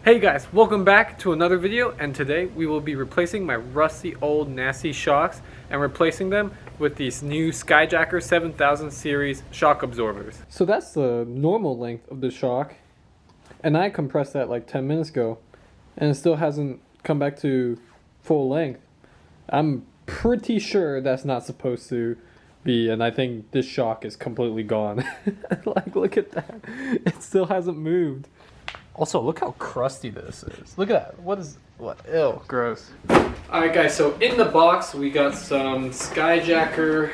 Hey guys, welcome back to another video, and today we will be replacing my rusty old nasty shocks and replacing them with these new Skyjacker 7000 series shock absorbers. So that's the normal length of the shock, and I compressed that like 10 minutes ago and it still hasn't come back to full length. I'm pretty sure that's not supposed to be, and I think this shock is completely gone. Like, look at that, it still hasn't moved. Also, look how crusty this is. Look at that. What? Ew, gross. Alright guys, so in the box we got some Skyjacker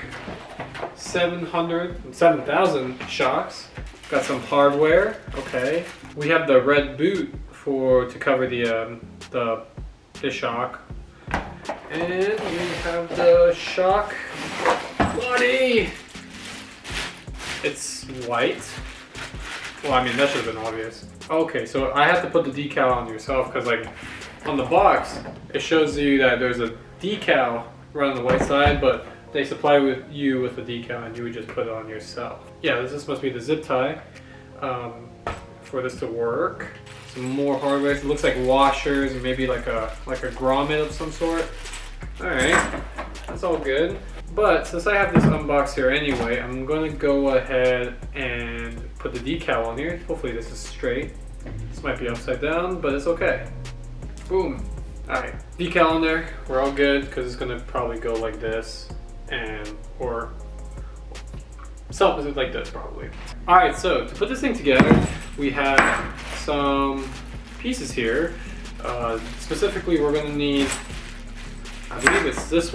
7000 shocks. Got some hardware, okay. We have the red boot to cover the shock. And we have the shock body. It's white. Well, I mean, that should have been obvious. Okay, so I have to put the decal on yourself because, like, on the box, it shows you that there's a decal right on the white side, but they supply you with a decal and you would just put it on yourself. Yeah, this must be the zip tie for this to work. Some more hardware. It looks like washers and maybe like a grommet of some sort. All right, that's all good. But since I have this unboxed here anyway, I'm going to go ahead and put the decal on here. Hopefully this is straight. This might be upside down, but it's okay. Boom. Alright, decal on there. We're all good because it's going to probably go like this or something like this probably. Alright, so to put this thing together, we have some pieces here. Specifically, we're going to need, I believe it's this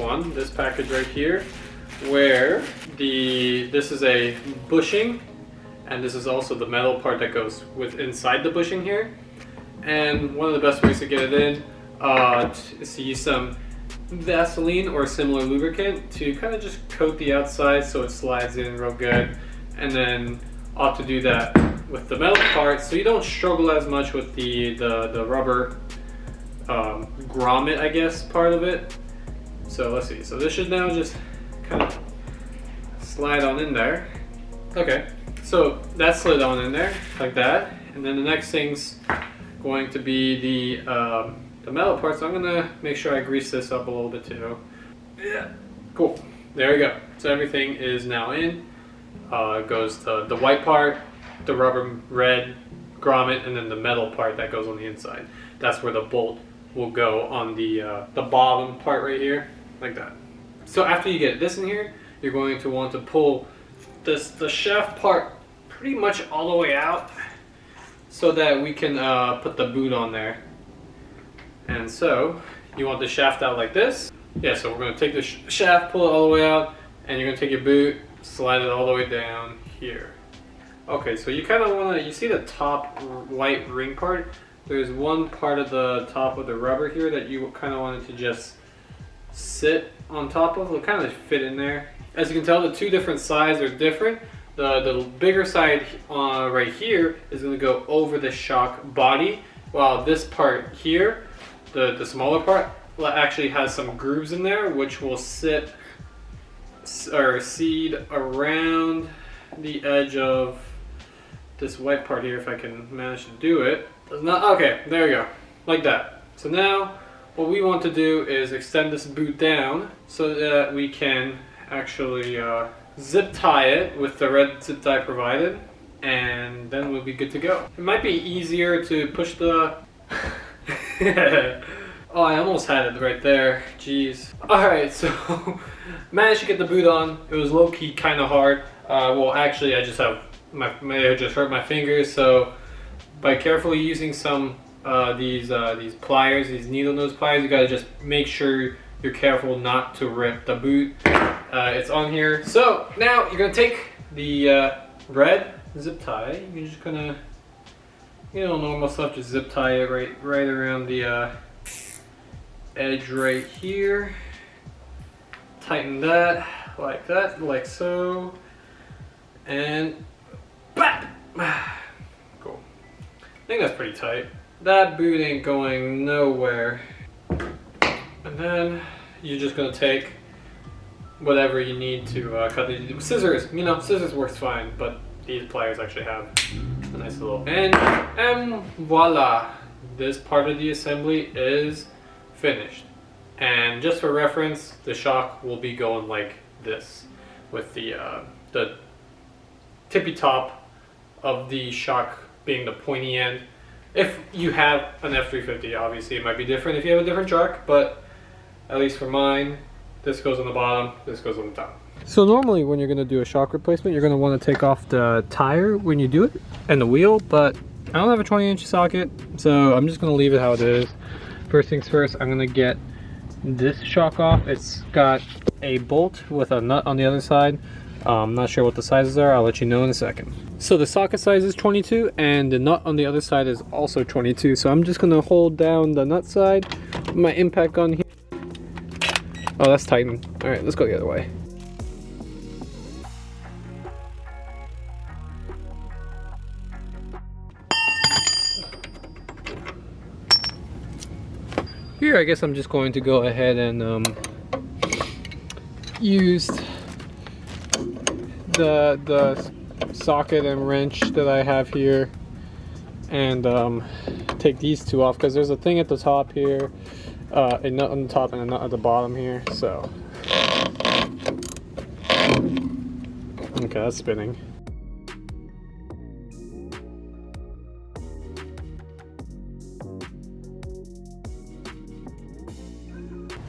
package right here, where this is a bushing, and this is also the metal part that goes inside the bushing here. And one of the best ways to get it in is to use some Vaseline or similar lubricant to kind of just coat the outside so it slides in real good. And then ought to do that with the metal part so you don't struggle as much with the rubber grommet, I guess, part of it. So let's see, so this should now just kind of slide on in there. Okay, so that slid on in there like that, and then the next thing's going to be the metal part, so I'm gonna make sure I grease this up a little bit too. Yeah, cool, there we go. So everything is now in. Goes the white part, the rubber red grommet, and then the metal part that goes on the inside. That's where the bolt will go on the bottom part right here, like that. So after you get this in here, you're going to want to pull the shaft part pretty much all the way out so that we can put the boot on there. And so you want the shaft out like this. Yeah, so we're going to take the shaft, pull it all the way out, and you're going to take your boot, slide it all the way down here. Okay, so you kind of want to, you see the top white ring part? There's one part of the top of the rubber here that you kind of wanted to just sit on top of. It'll kind of fit in there. As you can tell, the two different sides are different. The bigger side right here is going to go over the shock body, while this part here, the smaller part, actually has some grooves in there, which will sit or seed around the edge of this white part here, if I can manage to do it. Does not, okay, there we go, like that. So now what we want to do is extend this boot down so that we can actually zip tie it with the red zip tie provided, and then we'll be good to go. It might be easier to push the oh, I almost had it right there, jeez. Alright, so managed to get the boot on. It was low-key kind of hard. Well, actually I just have I just hurt my fingers, so by carefully using some these pliers, these needle nose pliers, you gotta just make sure you're careful not to rip the boot. It's on here. So now you're gonna take the red zip tie. You're just gonna, normal stuff, just zip tie it right around the edge right here. Tighten that, like so, and bap! Cool. I think that's pretty tight. That boot ain't going nowhere. And then you're just gonna take whatever you need to cut the scissors. Scissors works fine, but these pliers actually have a nice little, and voila, this part of the assembly is finished. And just for reference, the shock will be going like this, with the tippy top of the shock being the pointy end. If you have an F350, obviously it might be different if you have a different truck, but at least for mine, this goes on the bottom, this goes on the top. So normally when you're going to do a shock replacement, you're going to want to take off the tire when you do it, and the wheel, but I don't have a 20-inch socket, so I'm just going to leave it how it is. First things first, I'm going to get this shock off. It's got a bolt with a nut on the other side. I'm not sure what the sizes are, I'll let you know in a second. So the socket size is 22 and the nut on the other side is also 22. So I'm just going to hold down the nut side, my impact gun here. Oh, that's tightened. Alright, let's go the other way. Here, I guess I'm just going to go ahead and use the socket and wrench that I have here and take these two off, because there's a thing at the top here, a nut on the top and a nut at the bottom here. So okay, that's spinning.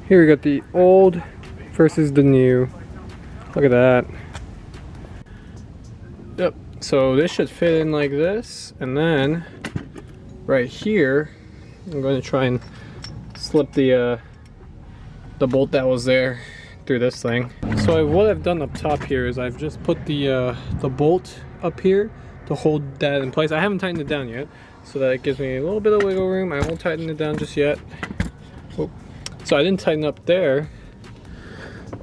Here we got the old versus the new. Look at that. Yep, so this should fit in like this, and then right here I'm going to try and slip the bolt that was there through this thing. So what I've done up top here is I've just put the bolt up here to hold that in place. I haven't tightened it down yet, so that it gives me a little bit of wiggle room. I won't tighten it down just yet. Oh. So I didn't tighten up there,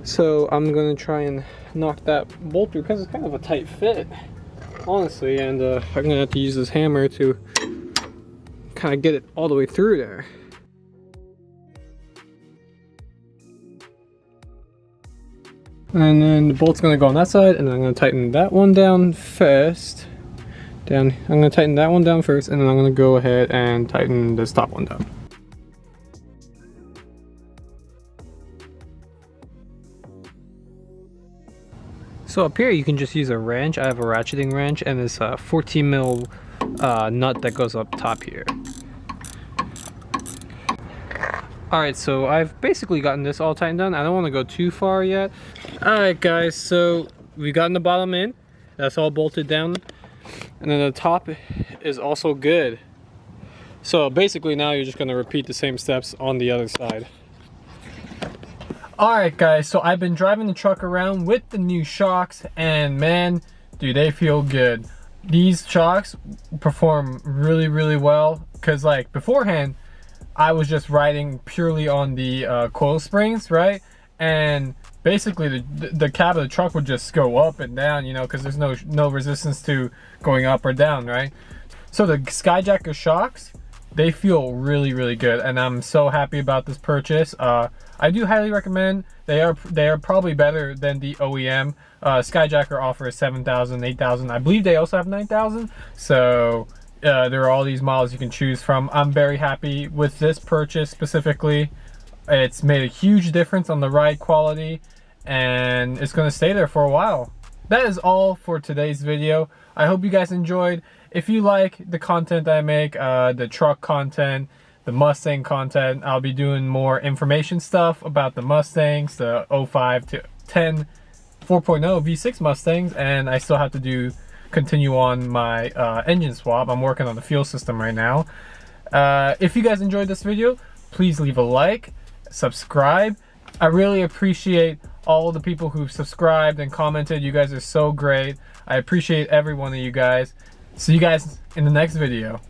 so I'm going to try and knock that bolt through, because it's kind of a tight fit, honestly, and I'm going to have to use this hammer to kind of get it all the way through there. And then the bolt's going to go on that side, and then I'm going to tighten that one down first. I'm going to tighten that one down first, and then I'm going to go ahead and tighten this top one down. So up here you can just use a wrench. I have a ratcheting wrench and this 14 mil nut that goes up top here. Alright, so I've basically gotten this all tightened down. I don't want to go too far yet. Alright guys, so we've gotten the bottom in. That's all bolted down. And then the top is also good. So basically now you're just going to repeat the same steps on the other side. Alright guys, so I've been driving the truck around with the new shocks, and man, dude, they feel good. These shocks perform really, really well, because like beforehand, I was just riding purely on the coil springs, right? And basically the cab of the truck would just go up and down, you know, because there's no resistance to going up or down, right? So the Skyjacker shocks, they feel really, really good, and I'm so happy about this purchase. I do highly recommend. They are probably better than the OEM. Skyjacker offers 7,000, 8,000. I believe they also have 9,000. So there are all these models you can choose from. I'm very happy with this purchase specifically. It's made a huge difference on the ride quality, and it's going to stay there for a while. That is all for today's video. I hope you guys enjoyed. If you like the content I make, the truck content, the Mustang content, I'll be doing more information stuff about the Mustangs, the 05 to 10 4.0 V6 Mustangs, and I still have to continue on my engine swap. I'm working on the fuel system right now. If you guys enjoyed this video, please leave a like, subscribe. I really appreciate all the people who've subscribed and commented. You guys are so great. I appreciate every one of you guys. See you guys in the next video.